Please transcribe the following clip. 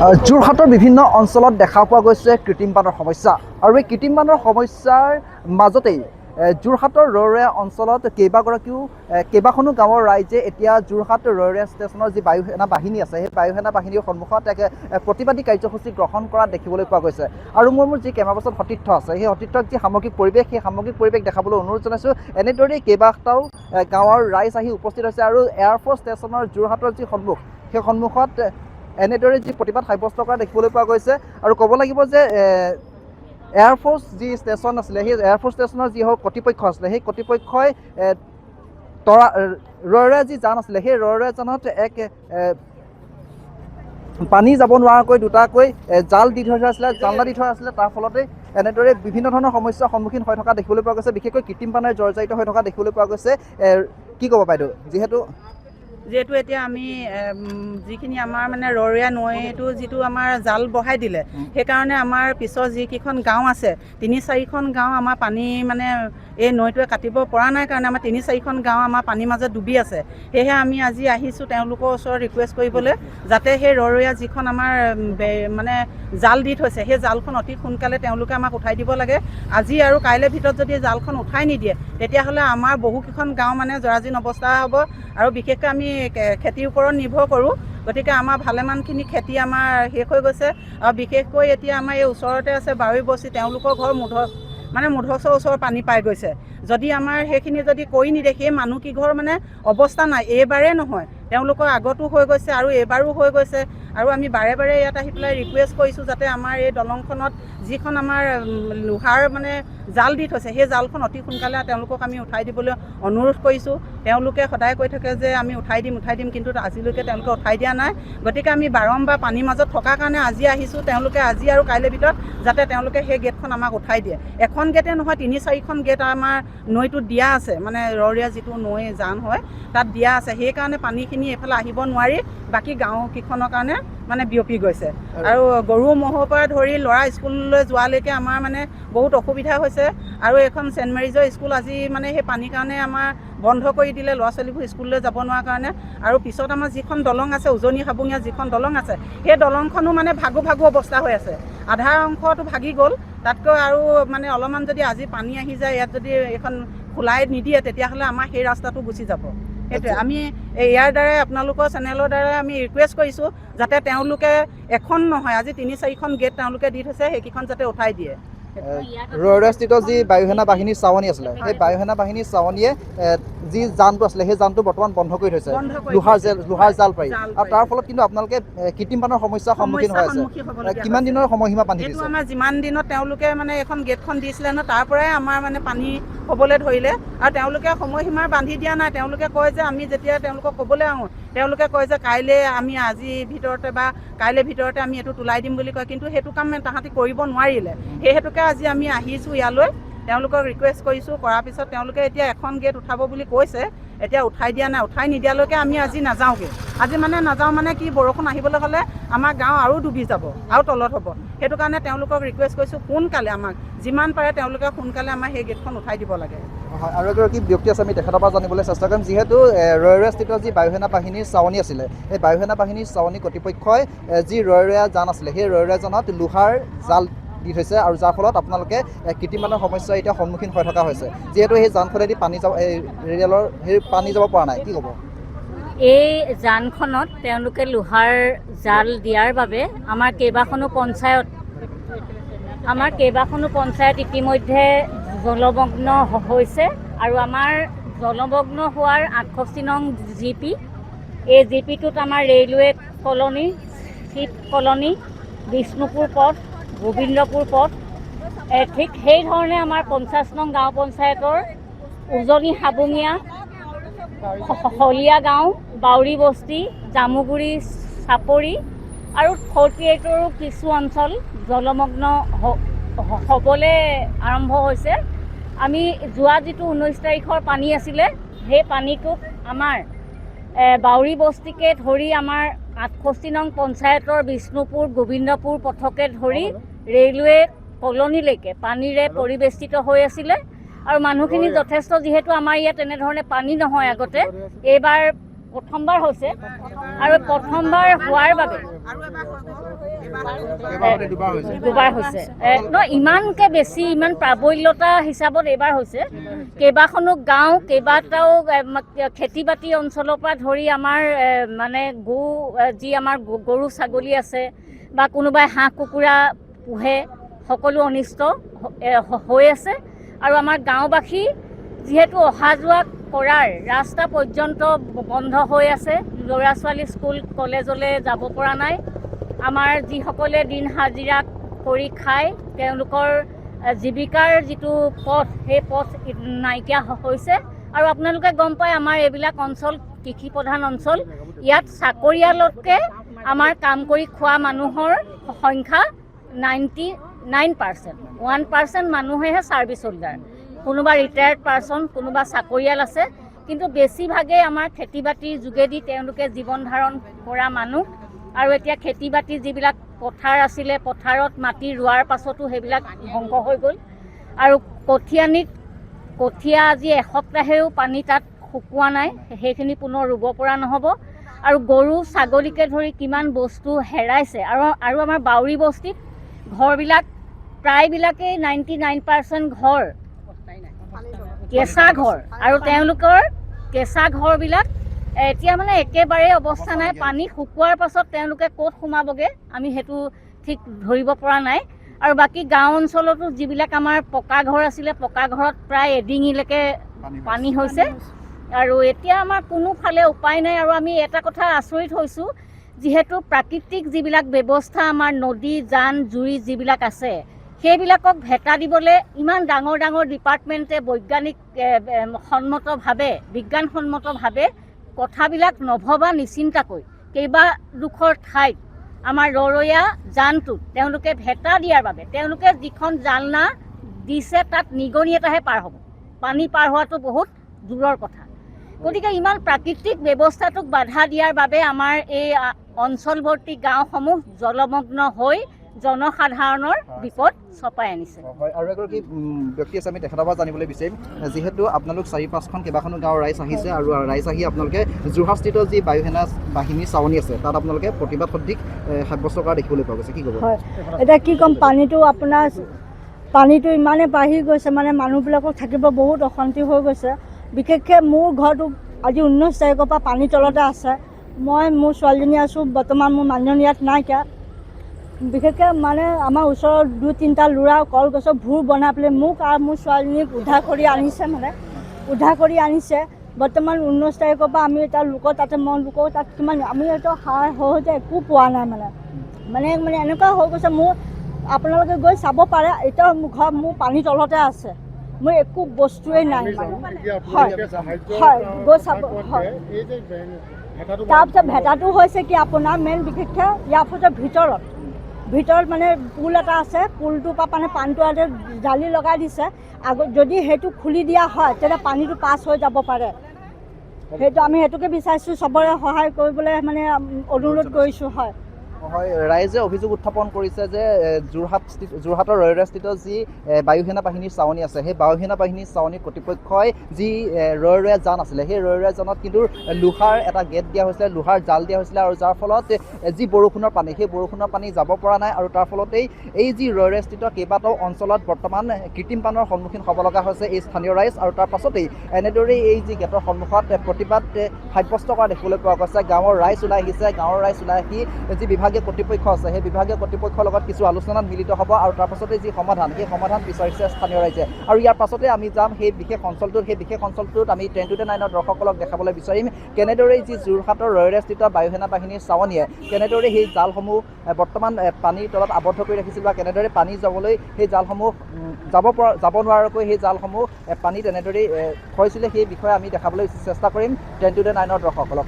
যোৰহাটৰ বিভিন্ন অঞ্চলত দেখা পোৱা গৈছে কৃত্ৰিম বানৰ সমস্যা আৰু এই কৃত্ৰিম বানৰ সমস্যাৰ মাজতেই যোৰহাটৰ ৰৰৈয়া অঞ্চলত কেইবাখনো গাঁৱৰ ৰাইজে এতিয়া যোৰহাট ৰৰৈয়া ষ্টেচনৰ যি বায়ু সেনা বাহিনী আছে সেই বায়ু সেনা বাহিনীৰ সন্মুখত এক প্ৰতিবাদী কাৰ্যসূচী গ্ৰহণ কৰা দেখিবলৈ পোৱা গৈছে। আৰু মোৰ যি কেমেৰা পাৰ্চন সতীৰ্থ আছে সেই সতীৰ্থক যি সামগ্ৰিক পৰিৱেশ সেই সামগ্ৰিক পৰিৱেশ দেখাবলৈ অনুৰোধ জনাইছোঁ। এনেদৰেই কেইবাটাও গাঁৱৰ ৰাইজ আহি উপস্থিত হৈছে আৰু এয়াৰফ'ৰ্চ ষ্টেচনৰ যোৰহাটৰ যি সন্মুখ সেই সন্মুখত এনেদৰে যি প্ৰতিবাদ সাব্যস্ত কৰা দেখিবলৈ পোৱা গৈছে। আৰু ক'ব লাগিব যে এয়াৰফ'ৰ্চ যি ষ্টেচন আছিলে সেই এয়াৰফ'ৰ্চ ষ্টেচনৰ যি কৰ্তৃপক্ষ আছিলে সেই কৰ্তৃপক্ষই ৰৰৈয়া যি যান আছিলে সেই ৰৰৈয়া যানত এক পানী যাব নোৱাৰাকৈ দুটাকৈ জাল দি থোৱা আছিলে, জালনা দি থোৱা আছিলে। তাৰ ফলতে এনেদৰে বিভিন্ন ধৰণৰ সমস্যাৰ সন্মুখীন হৈ থকা দেখিবলৈ পোৱা গৈছে, বিশেষকৈ কৃত্ৰিম বানেৰে জৰ্জৰিত হৈ থকা দেখিবলৈ পোৱা গৈছে। কি ক'ব বাইদেউ, যিহেতু এতিয়া আমি যিখিনি আমাৰ মানে ৰৰৈয়া নৈটো যিটো আমাৰ জাল বহাই দিলে সেইকাৰণে আমাৰ পিছৰ যিকেইখন গাঁও আছে ৩-৪খন গাঁও আমাৰ পানী মানে এই নৈটোৱে কাটিব পৰা নাই কাৰণে আমাৰ ৩-৪খন গাঁও আমাৰ পানীৰ মাজত ডুবি আছে। সেয়েহে আমি আজি আহিছোঁ তেওঁলোকৰ ওচৰত ৰিকুৱেষ্ট কৰিবলৈ যাতে সেই ৰৰৈয়া যিখন আমাৰ মানে জাল দি থৈছে সেই জালখন অতি সোনকালে তেওঁলোকে আমাক উঠাই দিব লাগে। আজি আৰু কাইলৈৰ ভিতৰত যদি জালখন উঠাই নিদিয়ে তেতিয়াহ'লে আমাৰ বহুকেইখন গাঁও মানে জৰাজীৰ্ণ অৱস্থা হ'ব। আৰু বিশেষকৈ আমি খেতিৰ ওপৰত নিৰ্ভৰ কৰোঁ, গতিকে আমাৰ ভালেমানখিনি খেতি আমাৰ শেষ হৈ গৈছে। আৰু বিশেষকৈ এতিয়া আমাৰ এই ওচৰতে আছে বাৱৈ বস্তি, তেওঁলোকৰ ঘৰ মুধচৰ ওচৰৰ পানী পাই গৈছে। যদি আমাৰ সেইখিনি যদি কৰি নিদিয়ে সেই মানুহকেইঘৰ মানে অৱস্থা নাই। এইবাৰেই নহয়, তেওঁলোকৰ আগতো হৈ গৈছে আৰু এইবাৰো হৈ গৈছে। আৰু আমি বাৰে বাৰে ইয়াত আহি পেলাই ৰিকুৱেষ্ট কৰিছোঁ যাতে আমাৰ এই দলংখনত যিখন আমাৰ লোহাৰ মানে জাল দি থৈছে সেই জালখন অতি সোনকালে তেওঁলোকক আমি উঠাই দিবলৈ অনুৰোধ কৰিছোঁ। তেওঁলোকে সদায় কৈ থাকে যে আমি উঠাই দিম, কিন্তু আজিলৈকে তেওঁলোকে উঠাই দিয়া নাই। গতিকে আমি বাৰম্বাৰ পানীৰ মাজত থকাৰ কাৰণে আজি আহিছোঁ। তেওঁলোকে আজি আৰু কাইলৈৰ ভিতৰত যাতে তেওঁলোকে সেই গেটখন আমাক উঠাই দিয়ে। এখন গেটে নহয়, ৩-৪খন গেট আমাৰ নৈটোত দিয়া আছে, মানে ৰৰৈয়া যিটো নৈ জান হয় তাত দিয়া আছে। সেইকাৰণে পানীখিনি এইফালে আহিব নোৱাৰি বাকী গাঁওকেইখনৰ কাৰণে মানে বিয়পি গৈছে। আৰু গৰু ম'হৰ পৰা ধৰি ল'ৰা স্কুললৈ যোৱালৈকে আমাৰ মানে বহুত অসুবিধা হৈছে। আৰু এখন ছেইণ্ট মেৰিজৰ স্কুল আজি মানে সেই পানীৰ কাৰণে আমাৰ বন্ধ কৰি দিলে, ল'ৰা ছোৱালীবোৰ স্কুললৈ যাব নোৱাৰাৰ কাৰণে। আৰু পিছত আমাৰ যিখন দলং আছে উজনি হাবুঙীয়া যিখন দলং আছে সেই দলংখনো মানে ভাগু অৱস্থা হৈ আছে। আধা অংশটো ভাগি গ'ল। তাতকৈ আৰু মানে অলপমান যদি আজি পানী আহি যায় ইয়াত যদি এখন খোলাই নিদিয়ে তেতিয়াহ'লে আমাৰ সেই ৰাস্তাটো গুচি যাব। সেইটোৱে আমি ইয়াৰ দ্বাৰাই আপোনালোকৰ চেনেলৰ দ্বাৰাই আমি ৰিকুৱেষ্ট কৰিছোঁ যাতে তেওঁলোকে এখন নহয় আজি 3-4খন গেট তেওঁলোকে দি থৈছে, সেইকেইখন যাতে উঠাই দিয়ে। ৰৰৈয়াস্থিত যি বায়ু সেনা বাহিনীৰ চাৱনি আছিলে সেই বায়ু সেনা বাহিনীৰ চাৱনিয়ে যি জানটো আছিলে সেই জানটো বৰ্তমান বন্ধ কৰি থৈছে, লোহাৰ জাল পাৰি। আৰু তাৰ ফলত কিন্তু আপোনালোকে কৃত্ৰিম বানৰ সমস্যাৰ সন্মুখীন হৈ আছে। কিমান দিনৰ সময়সীমা বান্ধি দিছে? আমাৰ যিমান দিনত তেওঁলোকে মানে এখন গেটখন দিছিলে ন তাৰ পৰাই আমাৰ মানে পানী হ'বলৈ ধৰিলে। আৰু তেওঁলোকে সময়সীমা বান্ধি দিয়া নাই। তেওঁলোকে কয় যে আমি যেতিয়া তেওঁলোকক ক'বলৈ আহোঁ তেওঁলোকে কয় যে আমি আজিৰ ভিতৰতে বা কাইলৈৰ ভিতৰতে আমি এইটো তোলাই দিম বুলি কয়, কিন্তু সেইটো কাম তাহাঁতি কৰিব নোৱাৰিলে। সেই হেতুকে আজি আমি আহিছোঁ ইয়ালৈ, তেওঁলোকক ৰিকুৱেষ্ট কৰিছোঁ। কৰাৰ পিছত তেওঁলোকে এতিয়া এখন গেট উঠাব বুলি কৈছে, এতিয়া উঠাই দিয়া নাই। উঠাই নিদিয়ালৈকে আমি আজি নাযাওঁগৈ। আজি মানে নাযাওঁ মানে কি, বৰষুণ আহিবলৈ হ'লে আমাৰ গাঁও আৰু ডুবি যাব আৰু তলত হ'ব। সেইটো কাৰণে তেওঁলোকক ৰিকুৱেষ্ট কৰিছোঁ সোনকালে আমাক যিমান পাৰে তেওঁলোকে সোনকালে আমাৰ সেই গেটখন উঠাই দিব লাগে। হয়, আৰু এগৰাকী ব্যক্তি আছে, আমি তেখেতৰ পৰা জানিবলৈ চেষ্টা কৰিম। যিহেতু ৰৰৈয়াস্থিত যি বায়ু সেনা বাহিনীৰ চাৱনি আছিলে সেই বায়ু সেনা বাহিনীৰ চাৱনি কৰ্তৃপক্ষই যি ৰৰৈয়া জান আছিলে সেই ৰৰৈয়া জানত লোহাৰ জাল দি থৈছে, আৰু যাৰ ফলত আপোনালোকে কৃত্ৰিম বানৰ সমস্যা এতিয়া সন্মুখীন হৈ থকা হৈছে। যিহেতু সেই জানখনেদি পানী যাব, ৰেলৰ সেই পানী যাব পৰা নাই, কি ক'ব? এই জানখনত তেওঁলোকে লোহাৰ জাল দিয়াৰ বাবে আমাৰ কেইবাখনো পঞ্চায়ত ইতিমধ্যে জলমগ্ন হৈছে। আৰু আমাৰ জলমগ্ন হোৱাৰ 68 নং GP, এই GP-টোত আমাৰ ৰেলৱে কলনী, চিট কলনী, বিষ্ণুপুৰ পথ, গোবিন্দপুৰ পথ, ঠিক সেইধৰণে আমাৰ 50 নং গাঁও পঞ্চায়তৰ উজনি হাবুঙীয়া, হলীয়া গাঁও, বাউৰী বস্তি, জামুগুৰি, চাপৰি আৰু 48ৰো কিছু অঞ্চল জলমগ্ন হ'বলৈ আৰম্ভ হৈছে। আমি যোৱা যিটো 19 তাৰিখৰ পানী আছিলে সেই পানীটোত আমাৰ বাউৰী বস্তিকে ধৰি আমাৰ 68 নং পঞ্চায়তৰ বিষ্ণুপুৰ, গোবিন্দপুৰ পথকে ধৰি ৰেলৱে কলনীলৈকে পানীৰে পৰিবেষ্টিত হৈ আছিলে। আৰু মানুহখিনি যথেষ্ট, যিহেতু আমাৰ ইয়াত এনেধৰণে পানী নহয় আগতে, এইবাৰ প্ৰথমবাৰ হৈছে। আৰু প্ৰথমবাৰ হোৱাৰ বাবে দুবাৰ হৈছে ইমানকৈ বেছি ইমান প্ৰাবল্যতা হিচাপত এইবাৰ হৈছে কেইবাখনো গাঁও কেইবাটাও খেতি বাতি অঞ্চলৰ পৰা ধৰি আমাৰ মানে যি আমাৰ গৰু ছাগলী আছে বা কোনোবাই হাঁহ কুকুৰা পোহে সকলো অনিষ্ট হৈ আছে আৰু আমাৰ গাঁওবাসী যিহেতু অহা যোৱা কৰাৰ ৰাস্তা পৰ্যন্ত বন্ধ হৈ আছে ল'ৰা ছোৱালী স্কুল কলেজলৈ যাব পৰা নাই আমাৰ যিসকলে দিন হাজিৰা কৰি খায় তেওঁলোকৰ জীৱিকাৰ যিটো পথ সেই পথ নাইকিয়া হৈছে আৰু আপোনালোকে গম পায় আমাৰ এইবিলাক অঞ্চল কৃষি প্ৰধান অঞ্চল ইয়াত চাকৰিয়ালতকৈ আমাৰ কাম কৰি খোৱা মানুহৰ সংখ্যা 99%, 1% মানুহেহে ছাৰ্ভিচ হোল্ডাৰ কোনোবা ৰিটায়াৰ্ড পাৰ্চন কোনোবা চাকৰিয়াল আছে কিন্তু বেছিভাগেই আমাৰ খেতি বাতিৰ যোগেদি তেওঁলোকে জীৱন ধাৰণ কৰা মানুহ আৰু এতিয়া খেতি বাতি যিবিলাক পথাৰ আছিলে পথাৰত মাটি ৰোৱাৰ পাছতো সেইবিলাক ধ্বংস হৈ গ'ল আৰু কঠীয়া আজি এসপ্তাহেও পানী তাত শুকোৱা নাই সেইখিনি পুনৰ ৰুব পৰা নহ'ব আৰু গৰু ছাগলীকে ধৰি কিমান বস্তু হেৰাইছে আৰু আমাৰ বাউৰী বস্তিত ঘৰবিলাক প্ৰায়বিলাকেই 99% ঘৰ কেঁচা ঘৰ আৰু তেওঁলোকৰ কেঁচা ঘৰবিলাক এতিয়া মানে একেবাৰে অৱস্থা নাই পানী শুকোৱাৰ পাছত তেওঁলোকে ক'ত সোমাবগৈ আমি সেইটো ঠিক ধৰিব পৰা নাই আৰু বাকী গাঁও অঞ্চলতো যিবিলাক আমাৰ পকা ঘৰ আছিলে পকা ঘৰত প্ৰায় এডিঙিলৈকে পানী হৈছে আৰু এতিয়া আমাৰ কোনোফালে উপায় নাই আৰু আমি এটা কথা আচৰিত হৈছোঁ যিহেতু প্ৰাকৃতিক যিবিলাক ব্যৱস্থা আমাৰ নদী জান জুৰি যিবিলাক আছে সেইবিলাকক ভেটা দিবলৈ ইমান ডাঙৰ ডাঙৰ ডিপাৰ্টমেণ্টে বিজ্ঞানসন্মতভাৱে কথাবিলাক নভবা নিচিন্তাকৈ কেইবাডোখৰ ঠাইত আমাৰ ৰৰৈয়া জানটোত তেওঁলোকে ভেটা দিয়াৰ বাবে তেওঁলোকে যিখন জালনা দিছে তাত নিগনি এটাহে পাৰ হ'ব পানী পাৰ হোৱাটো বহুত দূৰৰ কথা গতিকে ইমান প্ৰাকৃতিক ব্যৱস্থাটোক বাধা দিয়াৰ বাবে আমাৰ এই অঞ্চলৱৰ্তী গাঁওসমূহ জলমগ্ন হৈ জনসাধাৰণৰ বিপদ চপাই আনিছে হয় আৰু এগৰাকী ব্যক্তি আছে আমি তেখেতৰ পৰা জানিবলৈ বিচাৰিম যিহেতু আপোনালোক 4-5খন কেইবাখনো গাঁৱৰ ৰাইজ আহিছে আৰু ৰাইজ আহি আপোনালোকে যোৰহাটস্থিত যি বায়ুসেনা বাহিনীৰ চাৱনী আছে তাত আপোনালোকে প্ৰতিবাদ সদৃশ সাব্যস্ত কৰা দেখিবলৈ পোৱা গৈছে কি ক'ব হয় এতিয়া কি ক'ম পানীটো ইমানে বাঢ়ি গৈছে মানে মানুহবিলাকৰ থাকিব বহুত অশান্তি হৈ গৈছে বিশেষকৈ মোৰ ঘৰটো আজি 19 তাৰিখৰ পৰা পানীৰ তলতে আছে মই মোৰ ছোৱালীজনী আছোঁ বৰ্তমান মোৰ মানুহজনী ইয়াত নাইকিয়া বিশেষকৈ মানে আমাৰ ওচৰৰ 2-3টা ল'ৰা কলগছৰ ভূৰ বনাই পেলাই মোক আৰু মোৰ ছোৱালীজনীক উদ্ধাৰ কৰি আনিছে বৰ্তমান 19 তাৰিখৰ পৰা আমি এটা লোকৰ তাতে লোকৰ তাত কিমান আমি এইটো সাৰ সহজে একো পোৱা নাই মানে এনেকুৱা হৈ গৈছে মোৰ আপোনালোকে গৈ চাব পাৰে এতিয়া মোৰ পানীৰ তলতে আছে মোৰ একো বস্তুৱেই নাই হয় গৈ চাব হয় তাৰপিছত ভেটাটো হৈছে কি আপোনাৰ মেইন বিশেষকৈ ইয়াৰ ভিতৰত মানে পুল এটা আছে পুলটোৰ পৰা মানে পানীটো জালি লগাই দিছে যদি সেইটো খুলি দিয়া হয় তেতিয়া পানীটো পাছ হৈ যাব পাৰে আমি সেইটোকে বিচাৰিছোঁ চবৰে সহায় কৰিবলৈ মানে অনুৰোধ কৰিছোঁ হয় ৰাইজে অভিযোগ উত্থাপন কৰিছে যে যোৰহাটৰ ৰৰৈয়াস্থিত যি বায়ুসেনা বাহিনীৰ চাৱনী আছে সেই বায়ুসেনা বাহিনীৰ চাৱনী কৰ্তৃপক্ষই যি ৰৰৈয়া জান আছিলে সেই ৰৰৈয়া জানত কিন্তু লোহাৰ এটা গেট দিয়া হৈছিলে লোহাৰ জাল দিয়া হৈছিলে আৰু যাৰ ফলত যি বৰষুণৰ পানী সেই বৰষুণৰ পানী যাব পৰা নাই আৰু তাৰ ফলতেই এই যি ৰৰৈয়াস্থিত কেইবাটাও অঞ্চলত বৰ্তমান কৃত্ৰিম বানৰ সন্মুখীন হ'ব লগা হৈছে এই স্থানীয় ৰাইজ আৰু তাৰ পাছতেই এনেদৰেই এই যি গেটৰ সন্মুখত প্ৰতিবাদ সাব্যস্ত কৰা দেখিবলৈ পোৱা গৈছে গাঁৱৰ ৰাইজ ওলাই আহিছে আহি যি বিভাগীয় কৰ্তৃপক্ষ আছে সেই বিভাগীয় কৰ্তৃপক্ষৰ লগত কিছু আলোচনাত মিলিত হ'ব আৰু তাৰ পাছতে যি সমাধান সেই সমাধান বিচাৰিছে স্থানীয় ৰাইজে আৰু ইয়াৰ পাছতে আমি যাম সেই বিশেষ অঞ্চলটোত আমি 10-9 দৰ্শকসকলক দেখাবলৈ বিচাৰিম কেনেদৰে যি যোৰহাটৰ ৰৰৈয়াস্থিত বায়ুসেনা বাহিনীৰ চাৱনীয়ে কেনেদৰে সেই জালসমূহ বৰ্তমান পানীৰ তলত আবদ্ধ কৰি ৰাখিছিল বা কেনেদৰে পানী যাবলৈ সেই জালসমূহ যাব নোৱাৰাকৈ সেই জালসমূহ পানীত এনেদৰেই থৈছিলে সেই বিষয়ে আমি দেখাবলৈ চেষ্টা কৰিম 10-9 দৰ্শকসকলক